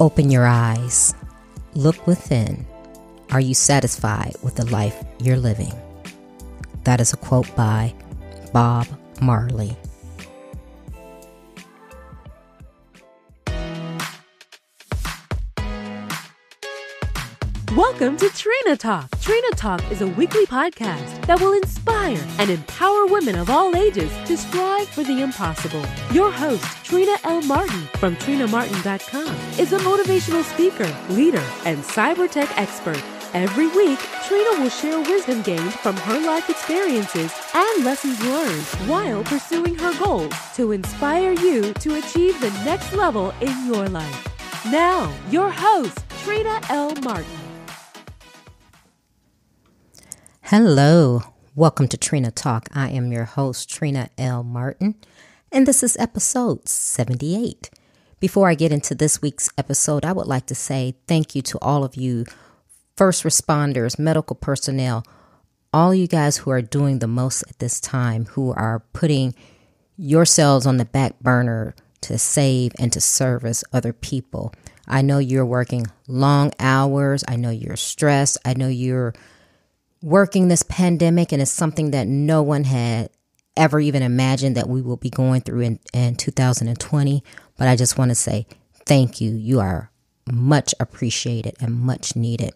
Open your eyes. Look within. Are you satisfied with the life you're living? That is a quote by Bob Marley. Welcome to Trina Talk. Trina Talk is a weekly podcast that will inspire and empower women of all ages to strive for the impossible. Your host, Trina L. Martin from TrinaMartin.com, is a motivational speaker, leader, and cyber tech expert. Every week, Trina will share wisdom gained from her life experiences and lessons learned while pursuing her goals to inspire you to achieve the next level in your life. Now, your host, Trina L. Martin. Hello, welcome to Trina Talk. I am your host, Trina L. Martin, and this is episode 78. Before I get into this week's episode, I would like to say thank you to all of you first responders, medical personnel, all you guys who are doing the most at this time, who are putting yourselves on the back burner to save and to service other people. I know you're working long hours. I know you're stressed. I know you're working this pandemic, and it's something that no one had ever even imagined that we will be going through in 2020. But I just want to say thank you. You are much appreciated and much needed.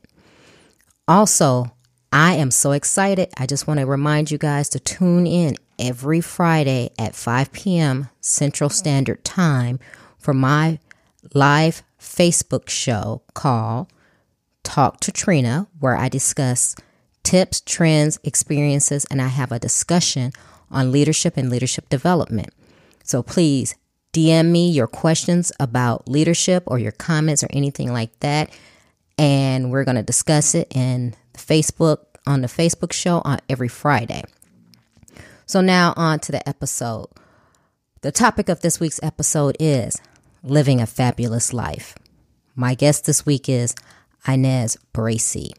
Also, I am so excited. I just want to remind you guys to tune in every Friday at 5 p.m. Central Standard Time for my live Facebook show called Talk to Trina, where I discuss tips, trends, experiences, and I have a discussion on leadership and leadership development. So please DM me your questions about leadership or your comments or anything like that. And we're going to discuss it on the Facebook show on every Friday. So now on to the episode. The topic of this week's episode is living a fabulous life. My guest this week is Inez Bracy.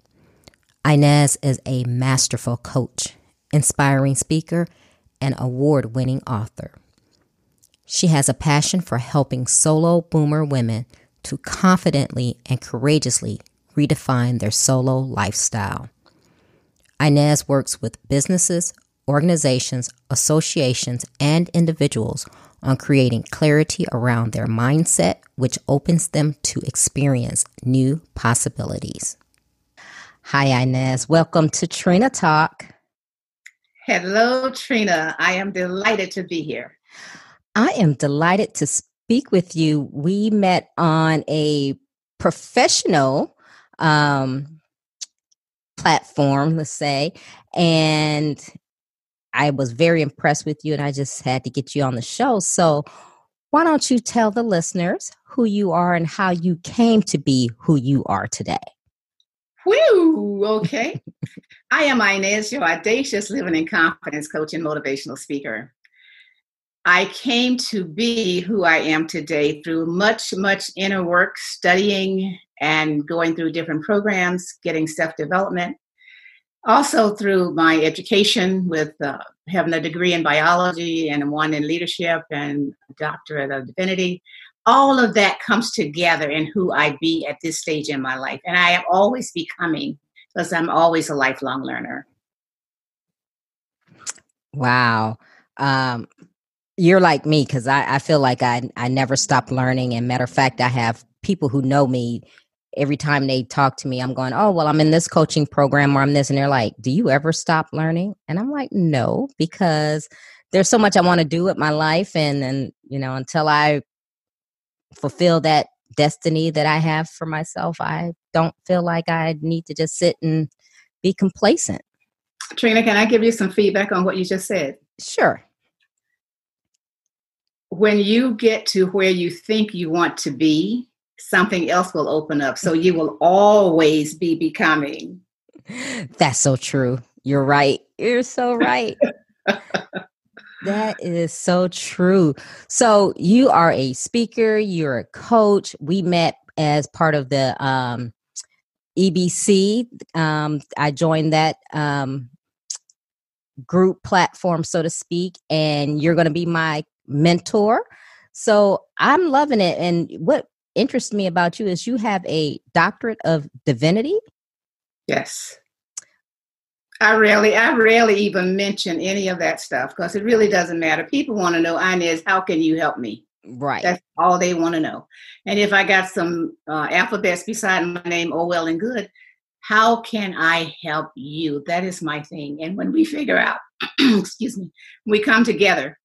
Inez is a masterful coach, inspiring speaker, and award-winning author. She has a passion for helping solo boomer women to confidently and courageously redefine their solo lifestyle. Inez works with businesses, organizations, associations, and individuals on creating clarity around their mindset, which opens them to experience new possibilities. Hi, Inez. Welcome to Trina Talk. Hello, Trina. I am delighted to be here. I am delighted to speak with you. We met on a professional platform, let's say, and I was very impressed with you, and I just had to get you on the show. So why don't you tell the listeners who you are and how you came to be who you are today? Whew, okay. I am Inez, your audacious living and confidence coach and motivational speaker. I came to be who I am today through much inner work, studying and going through different programs, getting self-development. Also through my education with having a degree in biology and one in leadership and a doctorate of divinity. All of that comes together in who I be at this stage in my life. And I am always becoming, because I'm always a lifelong learner. Wow. You're like me, because I feel like I never stop learning. And matter of fact, I have people who know me. Every time they talk to me, I'm going, oh, well, I'm in this coaching program or I'm this. And they're like, do you ever stop learning? And I'm like, no, because there's so much I want to do with my life. And until I fulfill that destiny that I have for myself, I don't feel like I need to just sit and be complacent. Trina, can I give you some feedback on what you just said? Sure. When you get to where you think you want to be, something else will open up. So you will always be becoming. That's so true. You're right. You're so right. That is so true. So you are a speaker, you're a coach. We met as part of the EBC. I joined that group platform, so to speak, and you're going to be my mentor. So I'm loving it. And what interests me about you is you have a doctorate of divinity. Yes. I rarely even mention any of that stuff because it really doesn't matter. People want to know, Inez, how can you help me? Right. That's all they want to know. And if I got some alphabets beside my name, oh, well and good. How can I help you? That is my thing. And when we figure out, excuse me, we come together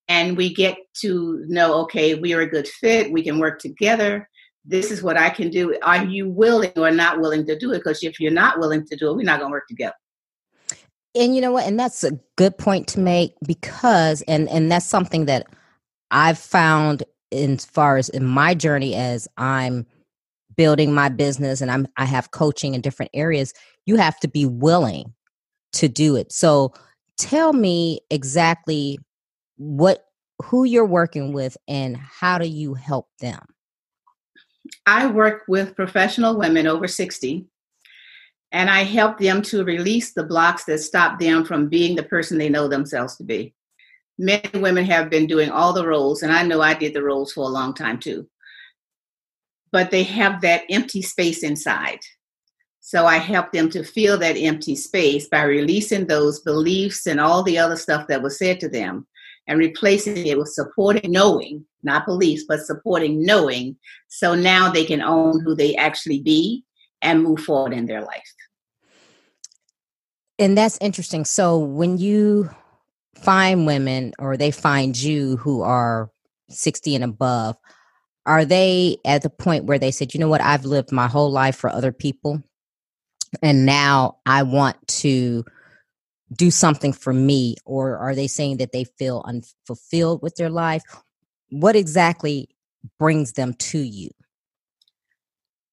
and we get to know, okay, we are a good fit. We can work together. This is what I can do. Are you willing or not willing to do it? Because if you're not willing to do it, we're not going to work together. And you know what? And that's a good point to make because, and that's something that I've found as far as in my journey as I'm building my business and I have coaching in different areas, you have to be willing to do it. So tell me exactly who you're working with and how do you help them? I work with professional women over 60, and I help them to release the blocks that stop them from being the person they know themselves to be. Many women have been doing all the roles, and I know I did the roles for a long time too. But they have that empty space inside. So I help them to fill that empty space by releasing those beliefs and all the other stuff that was said to them and replacing it with supporting knowing, not beliefs, but supporting knowing. So now they can own who they actually be and move forward in their life. And that's interesting. So when you find women or they find you who are 60 and above, are they at the point where they said, you know what, I've lived my whole life for other people and now I want to do something for me? Or are they saying that they feel unfulfilled with their life? What exactly brings them to you?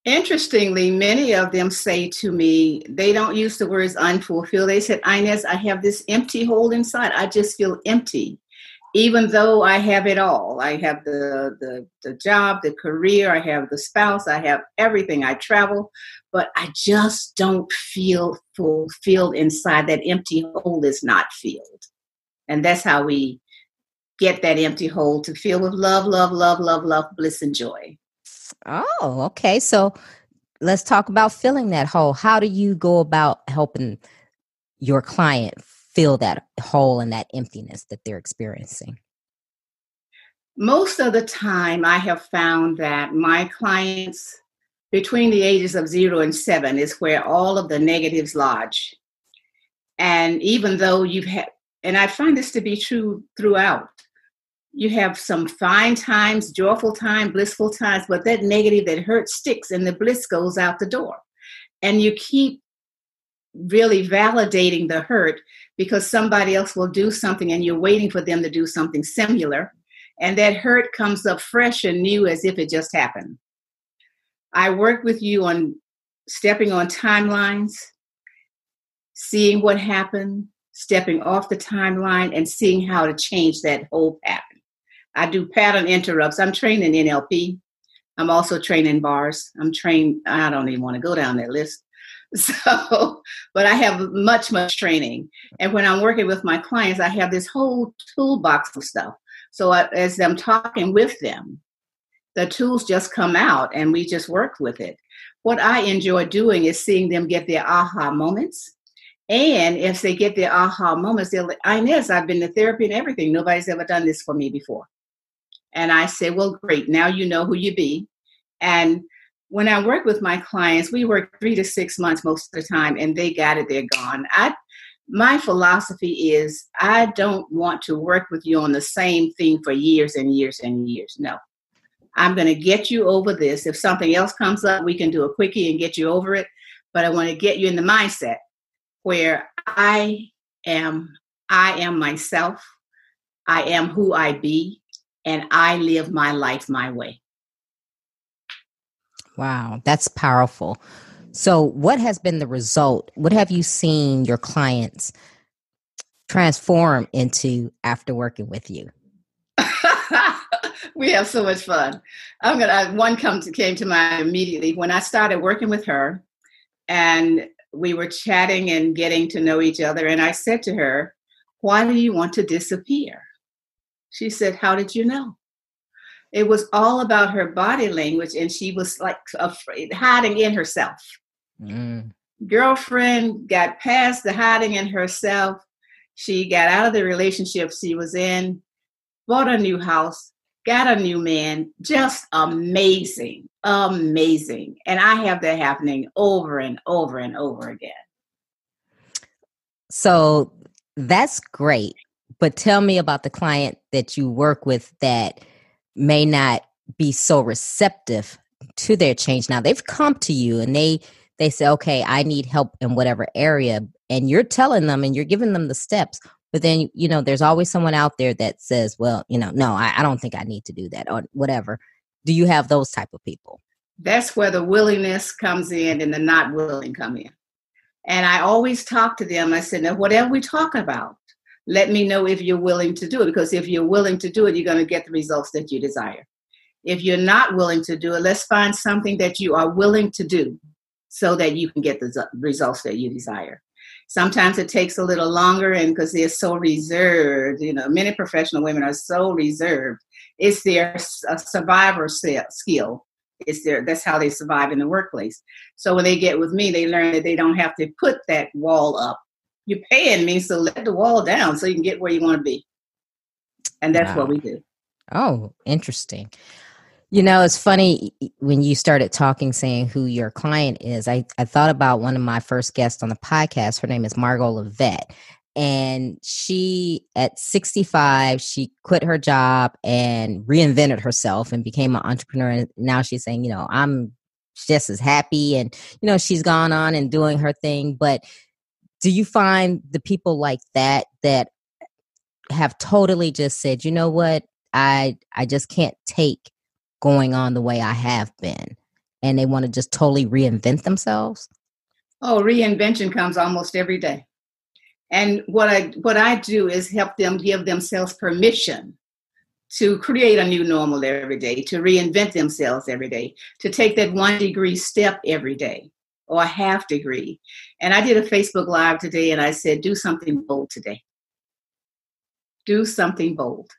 Interestingly, many of them say to me, they don't use the words unfulfilled. They said, Inez, I have this empty hole inside. I just feel empty. Even though I have it all. I have the job, the career, I have the spouse, I have everything. I travel, but I just don't feel fulfilled inside. That empty hole is not filled. And that's how we get that empty hole to fill with love, love, love, love, love, bliss, and joy. Oh, okay. So let's talk about filling that hole. How do you go about helping your client fill that hole and that emptiness that they're experiencing? Most of the time, I have found that my clients between the ages of 0 and 7 is where all of the negatives lodge. And even though and I find this to be true throughout, you have some fine times, joyful time, blissful times, but that negative that hurts sticks and the bliss goes out the door. And you keep really validating the hurt because somebody else will do something and you're waiting for them to do something similar. And that hurt comes up fresh and new as if it just happened. I work with you on stepping on timelines, seeing what happened, stepping off the timeline, and seeing how to change that whole pattern. I do pattern interrupts. I'm trained in NLP. I'm also trained in bars. I'm trained, I don't even want to go down that list. So, but I have much training. And when I'm working with my clients, I have this whole toolbox of stuff. So as I'm talking with them, the tools just come out and we just work with it. What I enjoy doing is seeing them get their aha moments. And if they get their aha moments, they're like, Inez, I've been to therapy and everything. Nobody's ever done this for me before. And I say, well, great. Now you know who you be. And when I work with my clients, we work 3 to 6 months most of the time, and they got it, they're gone. My philosophy is I don't want to work with you on the same thing for years and years and years. No, I'm going to get you over this. If something else comes up, we can do a quickie and get you over it. But I want to get you in the mindset where I am myself. I am who I be, and I live my life my way. Wow, that's powerful. So what has been the result? What have you seen your clients transform into after working with you? We have so much fun. One came to mind immediately when I started working with her, and we were chatting and getting to know each other. And I said to her, "Why do you want to disappear?" She said, "How did you know?" It was all about her body language, and she was like afraid, hiding in herself. Mm. Girlfriend got past the hiding in herself. She got out of the relationship she was in, bought a new house, got a new man. Just amazing, amazing. And I have that happening over and over and over again. So that's great. But tell me about the client that you work with that may not be so receptive to their change. Now they've come to you and they say, okay, I need help in whatever area. And you're telling them and you're giving them the steps. But then, there's always someone out there that says, well, no, I don't think I need to do that or whatever. Do you have those type of people? That's where the willingness comes in and the not willing come in. And I always talk to them. I said, now, whatever we talk about, let me know if you're willing to do it. Because if you're willing to do it, you're going to get the results that you desire. If you're not willing to do it, let's find something that you are willing to do so that you can get the results that you desire. Sometimes it takes a little longer, and because they're so reserved, many professional women are so reserved. It's their survivor skill. That's how they survive in the workplace. So when they get with me, they learn that they don't have to put that wall up. You're paying me, so let the wall down so you can get where you want to be. And that's what we do. Oh, interesting. It's funny when you started talking, saying who your client is. I thought about one of my first guests on the podcast. Her name is Margot Levette. And she, at 65, she quit her job and reinvented herself and became an entrepreneur. And now she's saying, I'm just as happy. And, she's gone on and doing her thing. But do you find the people like that have totally just said, you know what, I just can't take going on the way I have been, and they want to just totally reinvent themselves? Oh, reinvention comes almost every day. And what I do is help them give themselves permission to create a new normal every day, to reinvent themselves every day, to take that 1 degree step every day or a half degree. And I did a Facebook Live today and I said, do something bold today. Do something bold.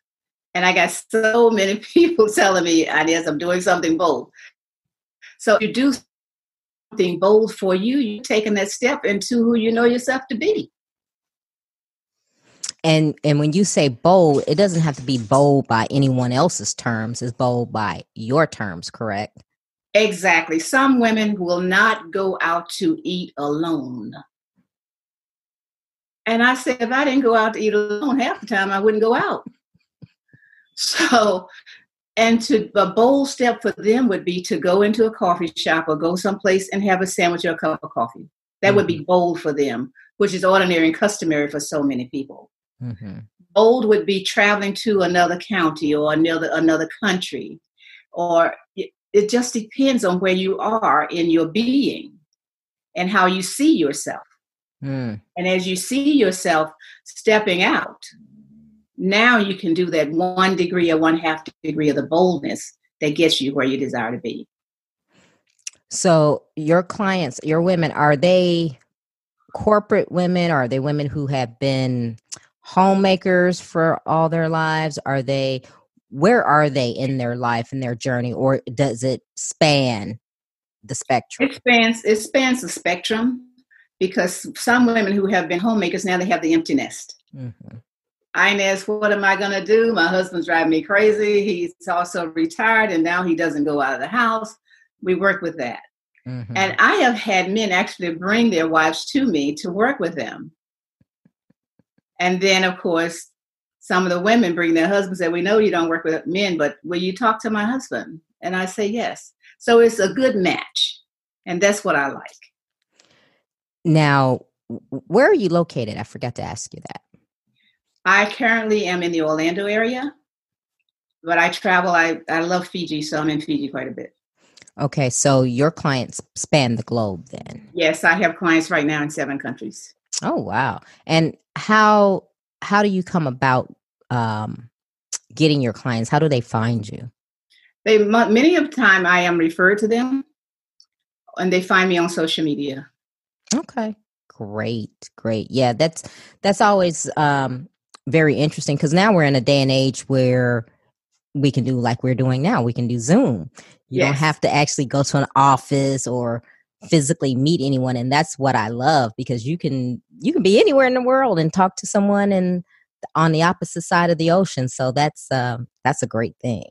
And I got so many people telling me, Inez, I'm doing something bold. So if you do something bold for you, you're taking that step into who you know yourself to be. And when you say bold, it doesn't have to be bold by anyone else's terms. It's bold by your terms, correct? Exactly. Some women will not go out to eat alone. And I said, if I didn't go out to eat alone, half the time I wouldn't go out. So, and a bold step for them would be to go into a coffee shop or go someplace and have a sandwich or a cup of coffee. That would be bold for them, which is ordinary and customary for so many people. Mm-hmm. Bold would be traveling to another county or another country, or it just depends on where you are in your being and how you see yourself. And as you see yourself stepping out, now you can do that 1 degree or 1/2 degree of the boldness that gets you where you desire to be. So your clients, your women, are they corporate women? Are they women who have been homemakers for all their lives? Where are they in their life and their journey, or does it span the spectrum? It spans the spectrum, because some women who have been homemakers, now they have the empty nest. Mm-hmm. Inez, what am I going to do? My husband's driving me crazy. He's also retired, and now he doesn't go out of the house. We work with that. Mm-hmm. And I have had men actually bring their wives to me to work with them. And then, of course, some of the women bring their husbands and say, we know you don't work with men, but will you talk to my husband? And I say, yes. So it's a good match. And that's what I like. Now, where are you located? I forgot to ask you that. I currently am in the Orlando area, but I travel. I love Fiji, so I'm in Fiji quite a bit. Okay, so your clients span the globe then? Yes, I have clients right now in 7 countries. Oh, wow. And how do you come about getting your clients? How do they find you? Many of the time I am referred to them, and they find me on social media. Okay, great. Yeah, that's always very interesting, because now we're in a day and age where we can do like we're doing now. We can do Zoom. You don't Yes. have to actually go to an office or physically meet anyone. And that's what I love, because you can be anywhere in the world and talk to someone and on the opposite side of the ocean. So that's a great thing.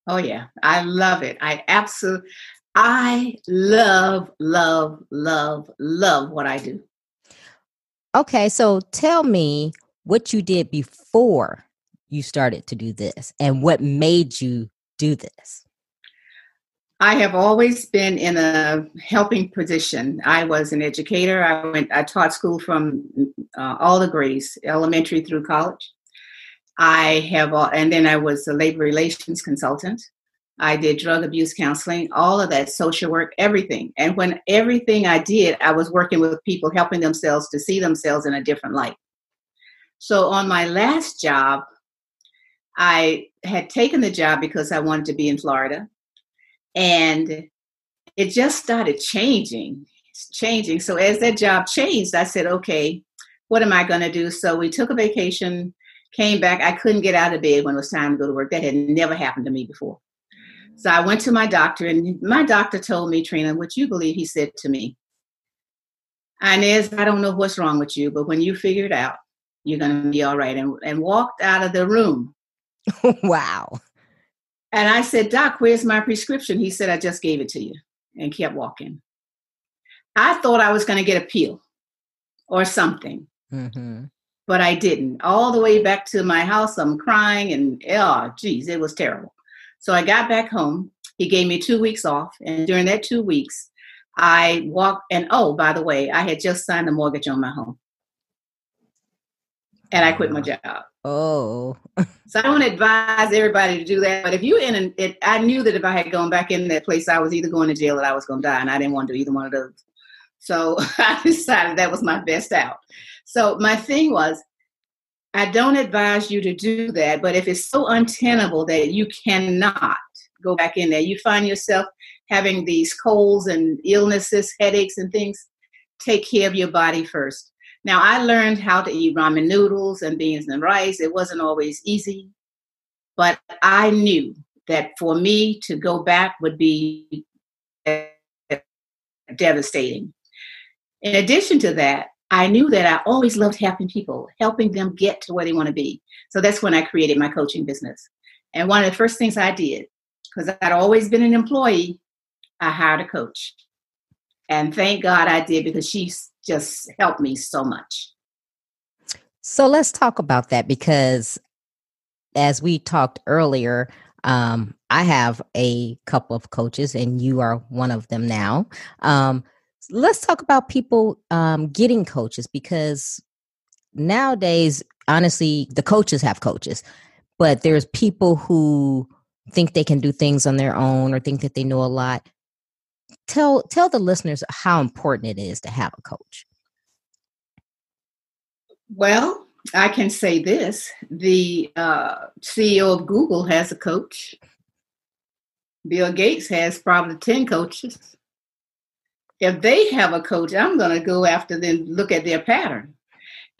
Oh yeah. I love it. I love, love, love, love what I do. Okay, so tell me what you did before you started to do this and what made you do this. I have always been in a helping position. I was an educator. I taught school from all the grades, elementary through college. And then I was a labor relations consultant. I did drug abuse counseling, all of that, social work, everything. And when everything I did, I was working with people, helping themselves to see themselves in a different light. So on my last job, I had taken the job because I wanted to be in Florida. And it just started changing. So as that job changed, I said, okay, what am I going to do? So we took a vacation, came back. I couldn't get out of bed when it was time to go to work. That had never happened to me before. So I went to my doctor, and my doctor told me, Trina, would you believe he said to me, Inez, I don't know what's wrong with you, but when you figure it out, you're going to be all right. And walked out of the room. Wow. And I said, Doc, where's my prescription? He said, I just gave it to you, and kept walking. I thought I was going to get a pill or something, but I didn't. All the way back to my house, I'm crying, and it was terrible. So I got back home. He gave me 2 weeks off. And during that 2 weeks, I walked. And by the way, I had just signed a mortgage on my home. And I quit my job. Oh. So I don't advise everybody to do that. But if you're I knew that if I had gone back in that place, I was either going to jail or I was going to die. And I didn't want to do either one of those. So I decided that was my best out. So my thing was, I don't advise you to do that, but if it's so untenable that you cannot go back in there, you find yourself having these colds and illnesses, headaches and things, take care of your body first. Now, I learned how to eat ramen noodles and beans and rice. It wasn't always easy, but I knew that for me to go back would be devastating. In addition to that, I knew that I always loved helping people, helping them get to where they want to be. So that's when I created my coaching business. And one of the first things I did, because I'd always been an employee, I hired a coach. And thank God I did, because she's just helped me so much. So let's talk about that, because as we talked earlier, I have a couple of coaches and you are one of them now. Let's talk about people getting coaches, because nowadays, honestly, the coaches have coaches, but there's people who think they can do things on their own or think that they know a lot. Tell the listeners how important it is to have a coach. Well, I can say this. The CEO of Google has a coach. Bill Gates has probably 10 coaches. If they have a coach, I'm going to go after them, look at their pattern.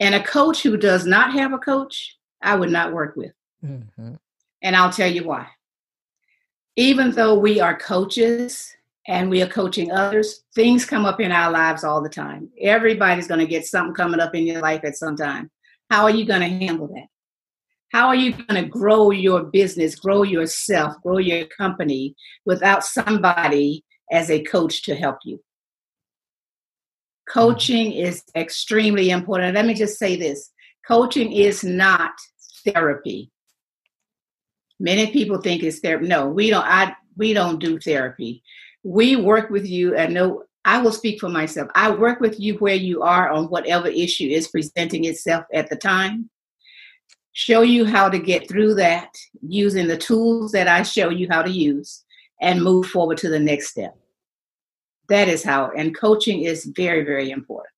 And a coach who does not have a coach, I would not work with. Mm-hmm. And I'll tell you why. Even though we are coaches and we are coaching others, things come up in our lives all the time. Everybody's going to get something coming up in your life at some time. How are you going to handle that? How are you going to grow your business, grow yourself, grow your company without somebody as a coach to help you? Coaching is extremely important. Let me just say this. Coaching is not therapy. Many people think it's therapy. No, we don't do therapy. We work with you, and no, I will speak for myself. I work with you where you are on whatever issue is presenting itself at the time. Show you how to get through that using the tools that I show you how to use, and move forward to the next step. That is how, and coaching is very, very important.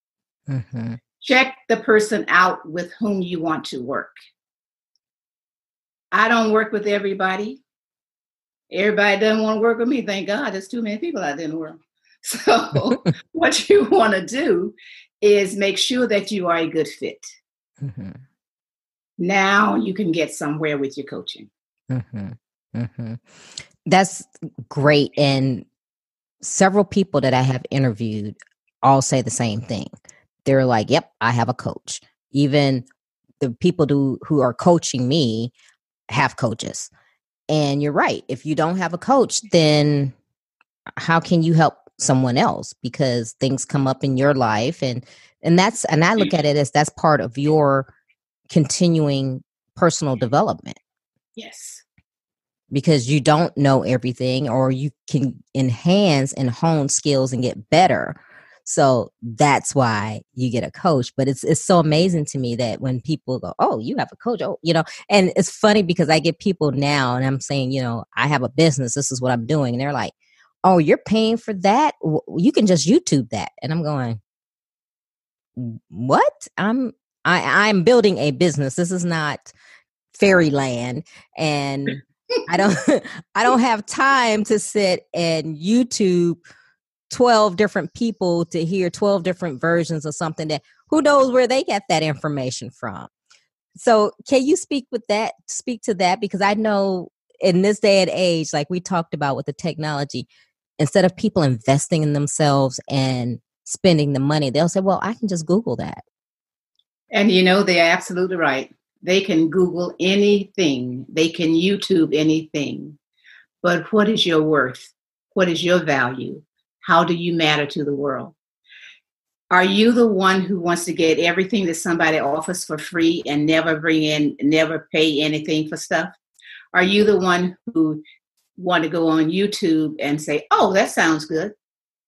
Mm-hmm. Check the person out with whom you want to work. I don't work with everybody. Everybody doesn't want to work with me. Thank God, there's too many people out there in the world. So what you want to do is make sure that you are a good fit. Mm-hmm. Now you can get somewhere with your coaching. Mm-hmm. Mm-hmm. That's great. And several people that I have interviewed all say the same thing. They're like, yep, I have a coach. Even the people who are coaching me have coaches. And you're right. If you don't have a coach, then how can you help someone else? Because things come up in your life, and I look at it as that's part of your continuing personal development. Yes. Because you don't know everything, or you can enhance and hone skills and get better. So that's why you get a coach. But it's so amazing to me that when people go, oh, you have a coach, oh, and it's funny because I get people now and I'm saying, I have a business, this is what I'm doing. And they're like, oh, you're paying for that? You can just YouTube that. And I'm going, what? I'm building a business. This is not fairyland. And I don't have time to sit and YouTube 12 different people to hear 12 different versions of something that who knows where they get that information from. So can you speak to that? Because I know in this day and age, like we talked about with the technology, instead of people investing in themselves and spending the money, they'll say, well, I can just Google that. And they're absolutely right. They can Google anything. They can YouTube anything. But what is your worth? What is your value? How do you matter to the world? Are you the one who wants to get everything that somebody offers for free and never pay anything for stuff? Are you the one who want to go on YouTube and say, oh, that sounds good,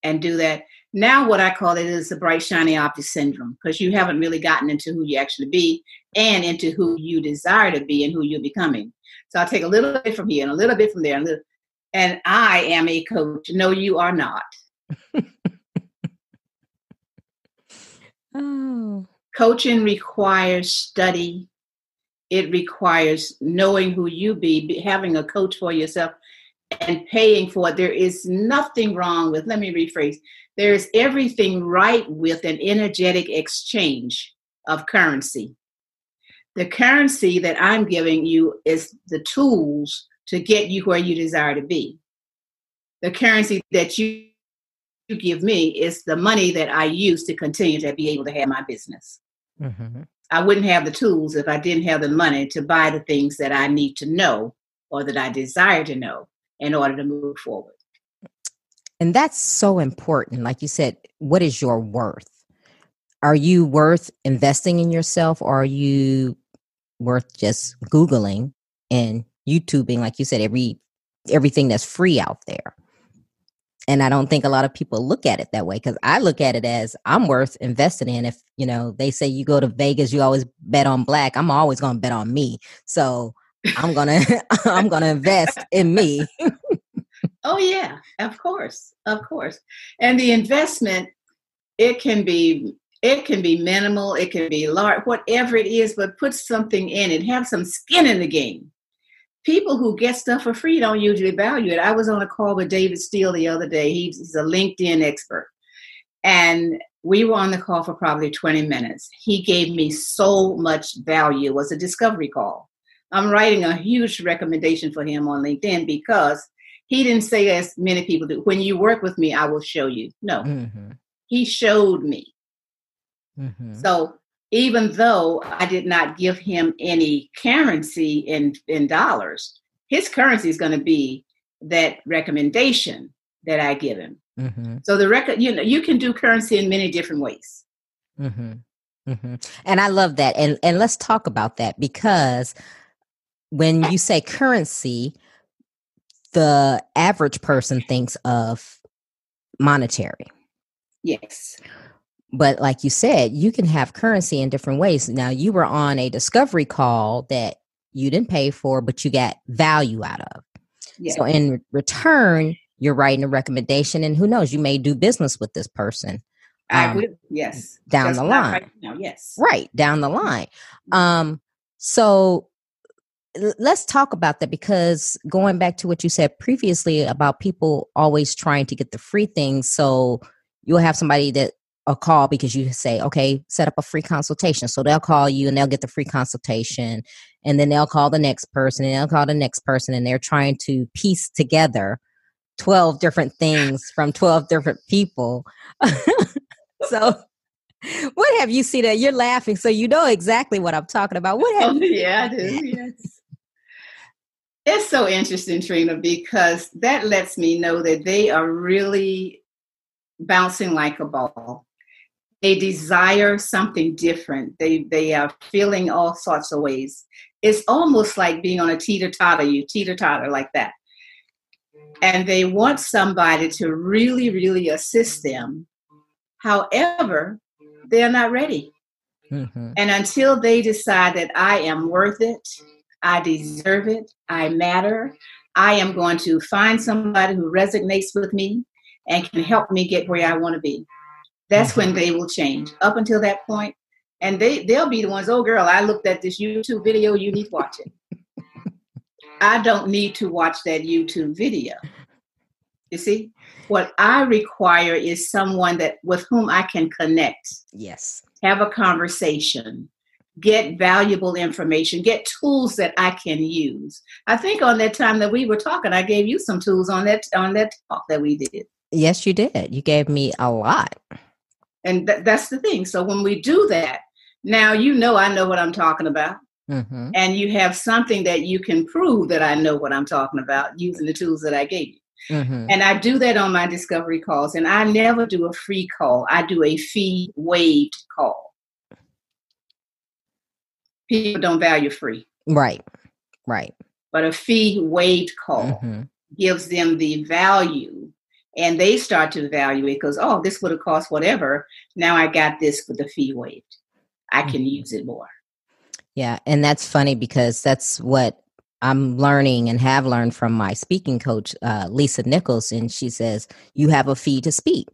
and do that? Now what I call it is the bright, shiny object syndrome, because you haven't really gotten into who you actually be and into who you desire to be and who you're becoming. So I'll take a little bit from here and a little bit from there. And I am a coach. No, you are not. Oh. Coaching requires study. It requires knowing who you be, having a coach for yourself, and paying for it. There is nothing wrong with, let me rephrase, there is everything right with an energetic exchange of currency. The currency that I'm giving you is the tools to get you where you desire to be. The currency that you give me is the money that I use to continue to be able to have my business. Mm-hmm. I wouldn't have the tools if I didn't have the money to buy the things that I need to know or that I desire to know in order to move forward. And that's so important. Like you said, what is your worth? Are you worth investing in yourself, or are you worth just Googling and YouTubing, like you said, everything that's free out there? And I don't think a lot of people look at it that way, because I look at it as I'm worth investing in. If, they say you go to Vegas, you always bet on black. I'm always going to bet on me. So I'm going to invest in me. Oh, yeah, of course. Of course. And the investment, it can be minimal, it can be large, whatever it is, but put something in it, have some skin in the game. People who get stuff for free don't usually value it. I was on a call with David Steele the other day. He's a LinkedIn expert. And we were on the call for probably 20 minutes. He gave me so much value. It was a discovery call. I'm writing a huge recommendation for him on LinkedIn, because he didn't say, as many people do, when you work with me, I will show you. No, Mm-hmm. He showed me. Mm-hmm. So even though I did not give him any currency in dollars, his currency is going to be that recommendation that I give him. Mm-hmm. So you can do currency in many different ways. Mm-hmm. Mm-hmm. And I love that. And let's talk about that, because when you say currency, the average person thinks of monetary. Yes. But like you said, you can have currency in different ways. Now, you were on a discovery call that you didn't pay for, but you got value out of. Yes. So in return, you're writing a recommendation, and who knows, you may do business with this person. I would, yes. Down Just the line. right now, yes. Right, down the line. So let's talk about that, because going back to what you said previously about people always trying to get the free things. So you'll have somebody that a call because you say, okay, set up a free consultation. So they'll call you and they'll get the free consultation, and then they'll call the next person and they'll call the next person, and they're trying to piece together 12 different things from 12 different people. So what have you seen? That you're laughing, so you know exactly what I'm talking about. What have you yeah, I do. Yes. It's so interesting, Trina, because that lets me know that they are really bouncing like a ball. They desire something different. They are feeling all sorts of ways. It's almost like being on a teeter-totter. You teeter-totter like that. And they want somebody to really, really assist them. However, they're not ready. Mm-hmm. And until they decide that I am worth it, I deserve it, I matter, I am going to find somebody who resonates with me and can help me get where I want to be. That's when they will change. Up until that point, and they'll be the ones, oh, girl, I looked at this YouTube video, you need to watch it. I don't need to watch that YouTube video. You see? What I require is someone that with whom I can connect. Yes. Have a conversation. Get valuable information. Get tools that I can use. I think on that time that we were talking, I gave you some tools on that talk that we did. Yes, you did. You gave me a lot. And that's the thing. So when we do that, now I know what I'm talking about. Mm-hmm. And you have something that you can prove that I know what I'm talking about using the tools that I gave you. Mm-hmm. And I do that on my discovery calls. And I never do a free call. I do a fee waived call. People don't value free. Right. But a fee waived call gives them the value. And they start to evaluate because, oh, this would have cost whatever. Now I got this with the fee waived. I can use it more. Yeah. And that's funny because that's what I'm learning and have learned from my speaking coach, Lisa Nichols. And she says, you have a fee to speak.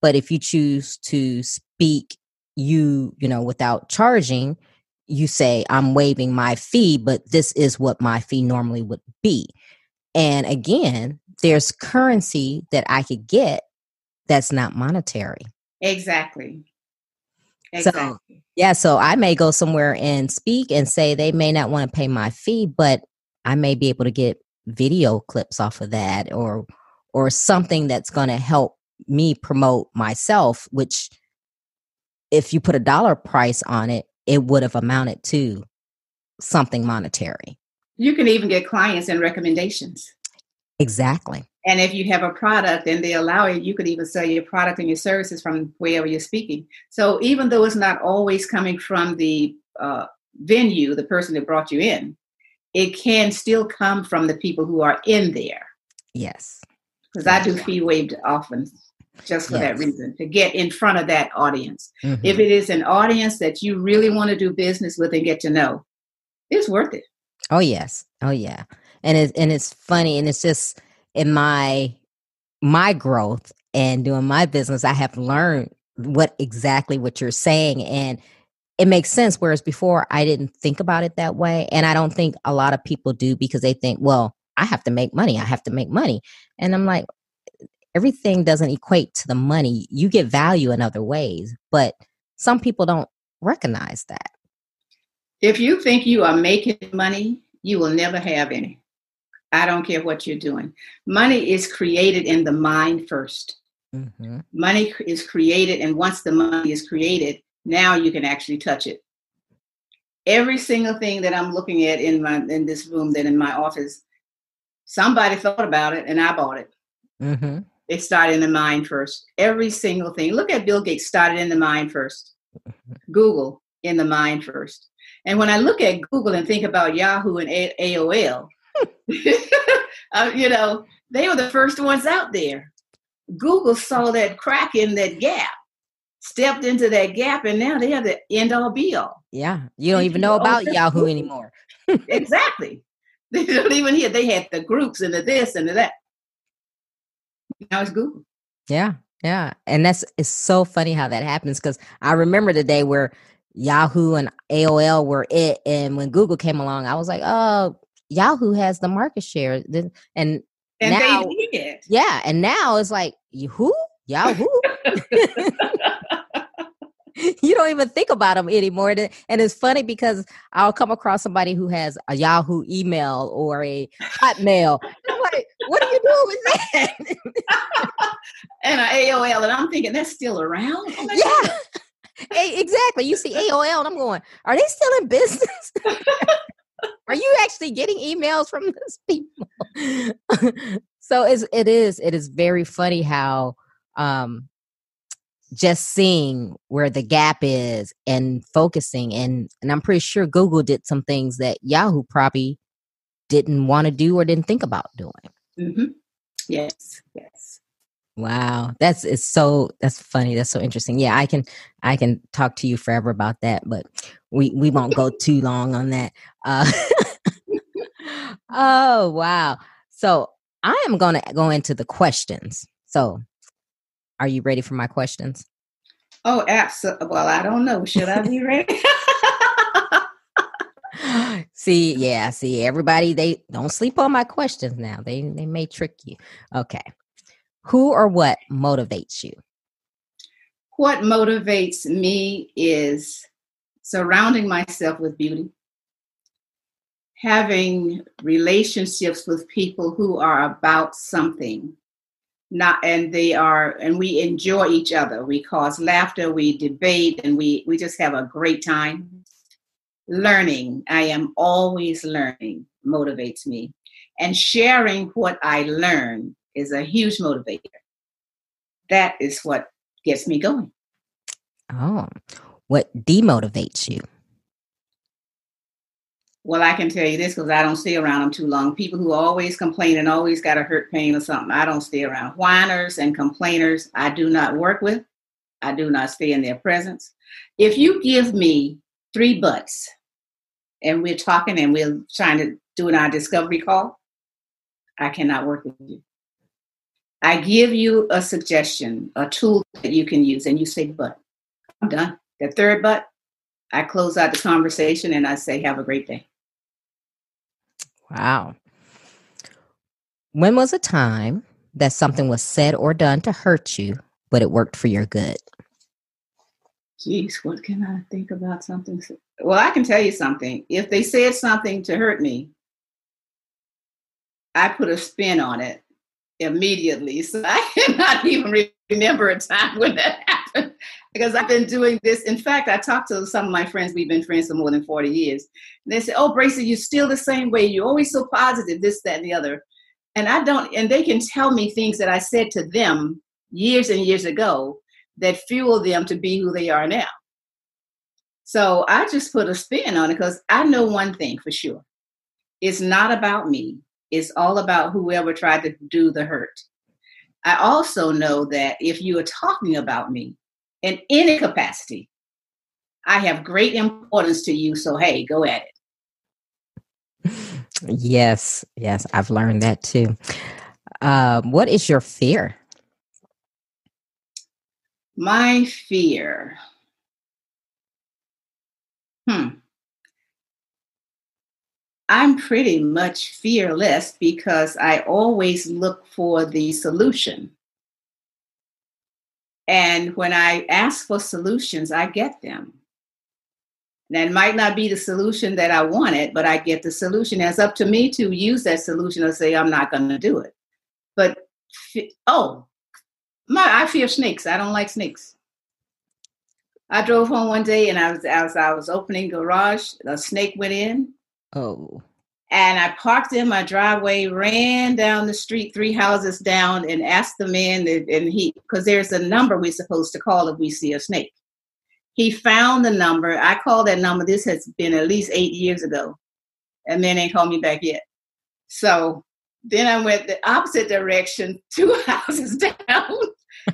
But if you choose to speak, without charging, you say, I'm waiving my fee, but this is what my fee normally would be. And again, there's currency that I could get that's not monetary. Exactly. So I may go somewhere and speak and say they may not want to pay my fee, but I may be able to get video clips off of that or something that's going to help me promote myself, which if you put a dollar price on it, it would have amounted to something monetary. You can even get clients and recommendations. Exactly. And if you have a product and they allow it, you could even sell your product and your services from wherever you're speaking. So even though it's not always coming from the venue, the person that brought you in, it can still come from the people who are in there. Yes. Because I do fee waived often just for that reason, to get in front of that audience. Mm-hmm. If it is an audience that you really want to do business with and get to know, it's worth it. Oh, yes. Oh, yeah. And it's funny. And it's just in my growth and doing my business, I have learned what you're saying. And it makes sense. Whereas before I didn't think about it that way. And I don't think a lot of people do because they think, well, I have to make money. And I'm like, everything doesn't equate to the money. You get value in other ways, but some people don't recognize that. If you think you are making money, you will never have any. I don't care what you're doing. Money is created in the mind first. Mm-hmm. Money is created, and once the money is created, now you can actually touch it. Every single thing that I'm looking at in this room, that in my office, somebody thought about it and I bought it. Mm-hmm. It started in the mind first. Every single thing. Look at Bill Gates, started in the mind first. Google, in the mind first. And when I look at Google and think about Yahoo and AOL, they were the first ones out there. Google saw that crack in that gap, stepped into that gap, and now they have the end all be all. Yeah. You don't even know about Yahoo anymore. Exactly. They don't even hear. They had the groups and the this and the that. Now it's Google. Yeah. Yeah. And it's so funny how that happens, because I remember the day where Yahoo and AOL were it. And when Google came along, I was like, oh, Yahoo has the market share. And now, they did. Yeah. And now it's like, who? Yahoo? You don't even think about them anymore. And it's funny because I'll come across somebody who has a Yahoo email or a Hotmail. And I'm like, what are you doing with that? And an AOL, and I'm thinking that's still around. Oh yeah. Exactly. You see AOL, and I'm going, are they still in business? Are you actually getting emails from these people? So it is very funny how just seeing where the gap is and focusing, and I'm pretty sure Google did some things that Yahoo probably didn't want to do or didn't think about doing. Mm-hmm. Yes. Wow, that's funny. That's so interesting. Yeah, I can talk to you forever about that, but we won't go too long on that. Oh wow! So I am going to go into the questions. So, are you ready for my questions? Oh, absolutely. Well, I don't know. Should I be ready? See, everybody, they don't sleep on my questions now. They may trick you. Okay. Who or what motivates you? What motivates me is surrounding myself with beauty, having relationships with people who are about something, and we enjoy each other. We cause laughter, we debate, and we just have a great time. Learning, I am always learning, motivates me. And sharing what I learn is a huge motivator. That is what gets me going. Oh, what demotivates you? Well, I can tell you this because I don't stay around them too long. People who always complain and always got a hurt pain or something, I don't stay around. Whiners and complainers, I do not work with. I do not stay in their presence. If you give me 3 buts and we're talking and we're trying to do our discovery call, I cannot work with you. I give you a suggestion, a tool that you can use, and you say, but I'm done. The 3rd but, I close out the conversation and I say, have a great day. Wow. When was a time that something was said or done to hurt you, but it worked for your good? Geez, what can I think about something? Well, I can tell you something. If they said something to hurt me, I put a spin on it immediately. So I cannot even remember a time when that happened because I've been doing this. In fact, I talked to some of my friends. We've been friends for more than 40 years. And they say, oh, Bracy, you're still the same way. You're always so positive, this, that, and the other. And they can tell me things that I said to them years and years ago that fuel them to be who they are now. So I just put a spin on it because I know one thing for sure. It's not about me. It's all about whoever tried to do the hurt. I also know that if you are talking about me in any capacity, I have great importance to you. So, hey, go at it. Yes, I've learned that too. What is your fear? My fear. I'm pretty much fearless because I always look for the solution. And when I ask for solutions, I get them. That might not be the solution that I wanted, but I get the solution. It's up to me to use that solution or say, I'm not going to do it. But, I fear snakes. I don't like snakes. I drove home one day and I was opening garage. A snake went in. Oh. And I parked in my driveway, ran down the street 3 houses down and asked the man, because there's a number we're supposed to call if we see a snake. He found the number. I called that number. This has been at least 8 years ago. And man ain't called me back yet. So then I went the opposite direction, 2 houses down.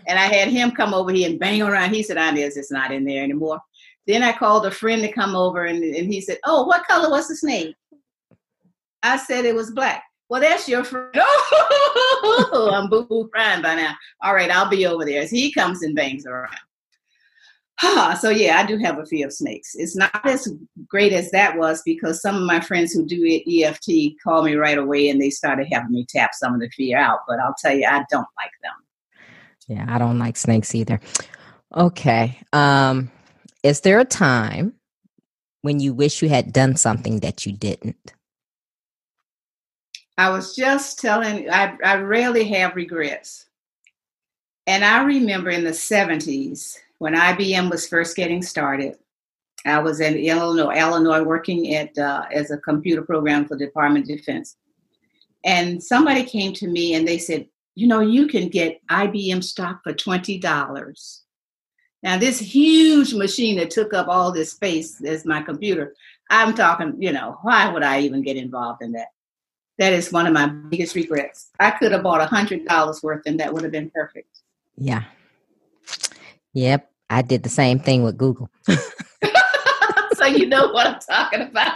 And I had him come over here and bang around. He said, Inez, it's not in there anymore. Then I called a friend to come over and he said, oh, what color was the snake? I said it was black. Well, that's your friend. Oh, I'm boo-boo crying by now. All right, I'll be over there. As he comes and bangs around. So, yeah, I do have a fear of snakes. It's not as great as that was because some of my friends who do EFT called me right away and they started having me tap some of the fear out. But I'll tell you, I don't like them. Yeah, I don't like snakes either. Okay. Is there a time when you wish you had done something that you didn't? I was just telling, I rarely have regrets. And I remember in the 70s when IBM was first getting started, I was in Illinois working at as a computer program for the Department of Defense. And somebody came to me and they said, you can get IBM stock for $20. Now, this huge machine that took up all this space as my computer, I'm talking, why would I even get involved in that? That is one of my biggest regrets. I could have bought $100 worth and that would have been perfect. Yeah. Yep. I did the same thing with Google. So you know what I'm talking about.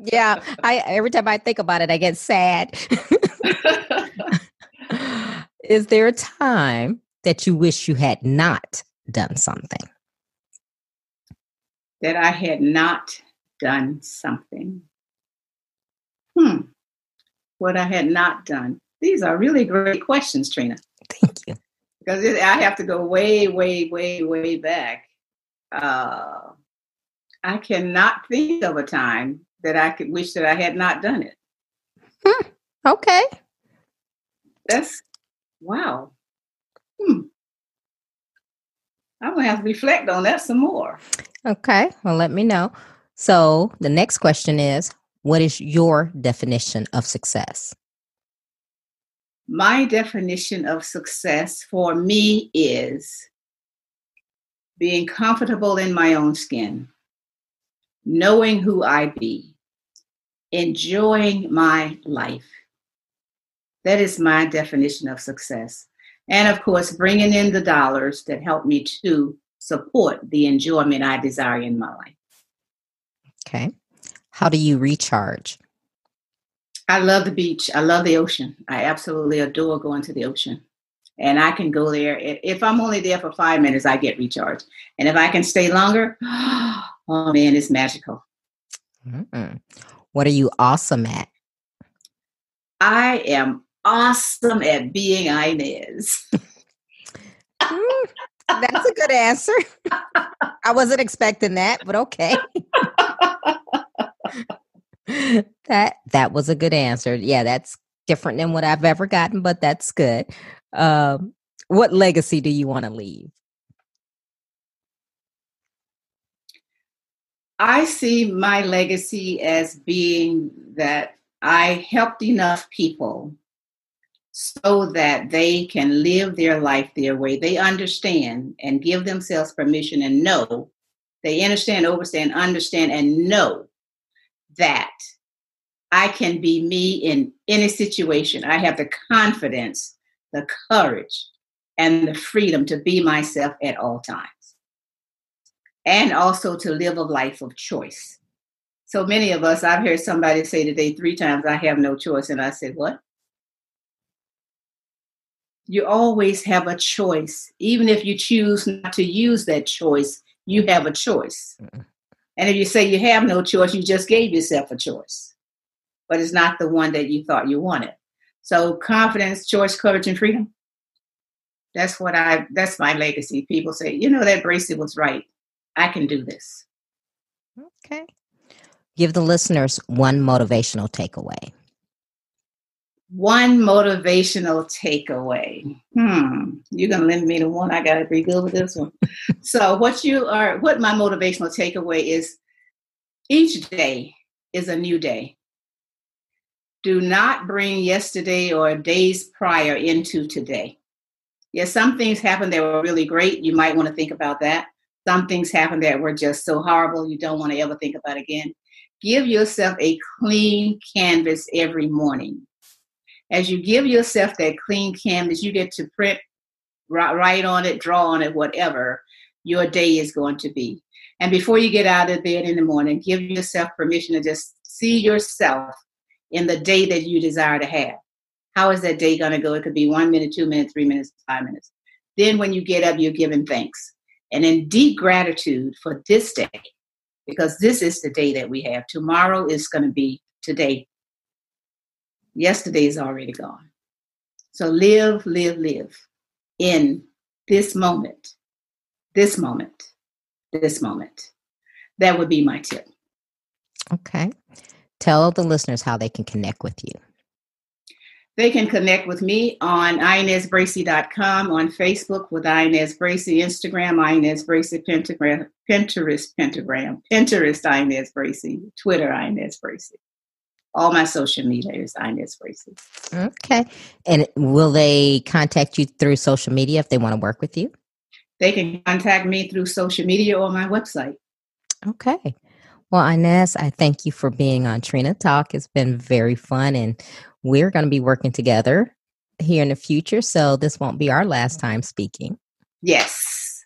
Yeah. Every time I think about it, I get sad. Is there a time that you wish you had not done something? That I had not done something. What I had not done. These are really great questions, Trina. Thank you. Because I have to go way, way, way, way back. I cannot think of a time that I could wish that I had not done it. Okay. That's, wow. I'm going to have to reflect on that some more. Okay. Well, let me know. So the next question is, what is your definition of success? My definition of success for me is being comfortable in my own skin, knowing who I be, enjoying my life. That is my definition of success. And of course, bringing in the dollars that help me to support the enjoyment I desire in my life. Okay. How do you recharge? I love the beach. I love the ocean. I absolutely adore going to the ocean. And I can go there. If I'm only there for 5 minutes, I get recharged. And if I can stay longer, oh man, it's magical. Mm-hmm. What are you awesome at? I am awesome at being Inez. That's a good answer. I wasn't expecting that, but okay. That was a good answer. Yeah, that's different than what I've ever gotten, but that's good. What legacy do you want to leave? I see my legacy as being that I helped enough people so that they can live their life their way. They understand and give themselves permission and know. They understand, understand, and know that I can be me in any situation. I have the confidence, the courage, and the freedom to be myself at all times. And also to live a life of choice. So many of us, I've heard somebody say today 3 times, I have no choice. And I said, what? You always have a choice. Even if you choose not to use that choice, you have a choice. And if you say you have no choice, you just gave yourself a choice. But it's not the one that you thought you wanted. So confidence, choice, courage, and freedom. That's my legacy. People say, that Bracy was right. I can do this. Okay. Give the listeners one motivational takeaway. One motivational takeaway. You're going to lend me the one. I got to be good with this one. So what my motivational takeaway is, each day is a new day. Do not bring yesterday or days prior into today. Yes, some things happened that were really great. You might want to think about that. Some things happened that were just so horrible you don't want to ever think about again. Give yourself a clean canvas every morning. As you give yourself that clean canvas, you get to print, write on it, draw on it, whatever your day is going to be. And before you get out of bed in the morning, give yourself permission to just see yourself in the day that you desire to have. How is that day going to go? It could be 1 minute, 2 minutes, 3 minutes, 5 minutes. Then when you get up, you're giving thanks. And in deep gratitude for this day, because this is the day that we have. Tomorrow is going to be today. Yesterday is already gone. So live in this moment, this moment. That would be my tip. Okay. Tell the listeners how they can connect with you. They can connect with me on InezBracy.com, on Facebook with Inez Bracy, Instagram, Inez Bracy, Pinterest, Inez Bracy, Twitter, Inez Bracy. All my social media is Inez Bracy. Okay. And will they contact you through social media if they want to work with you? They can contact me through social media or my website. Okay. Well, Inez, I thank you for being on Trina Talk. It's been very fun, and we're going to be working together here in the future, so this won't be our last time speaking. Yes.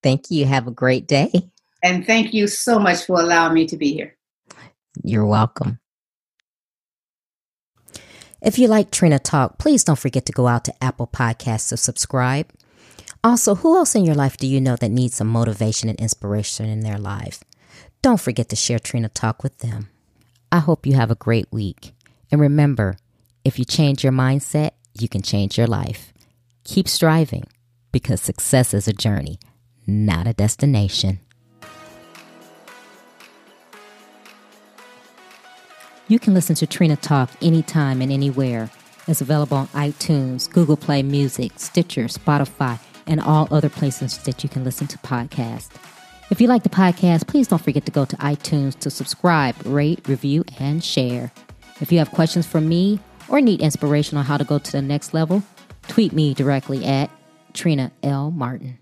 Thank you. Have a great day. And thank you so much for allowing me to be here. You're welcome. If you like Trina Talk, please don't forget to go out to Apple Podcasts to subscribe. Also, who else in your life do you know that needs some motivation and inspiration in their life? Don't forget to share Trina Talk with them. I hope you have a great week. And remember, if you change your mindset, you can change your life. Keep striving, because success is a journey, not a destination. You can listen to Trina Talk anytime and anywhere. It's available on iTunes, Google Play Music, Stitcher, Spotify, and all other places that you can listen to podcasts. If you like the podcast, please don't forget to go to iTunes to subscribe, rate, review, and share. If you have questions for me or need inspiration on how to go to the next level, tweet me directly at Trina L. Martin.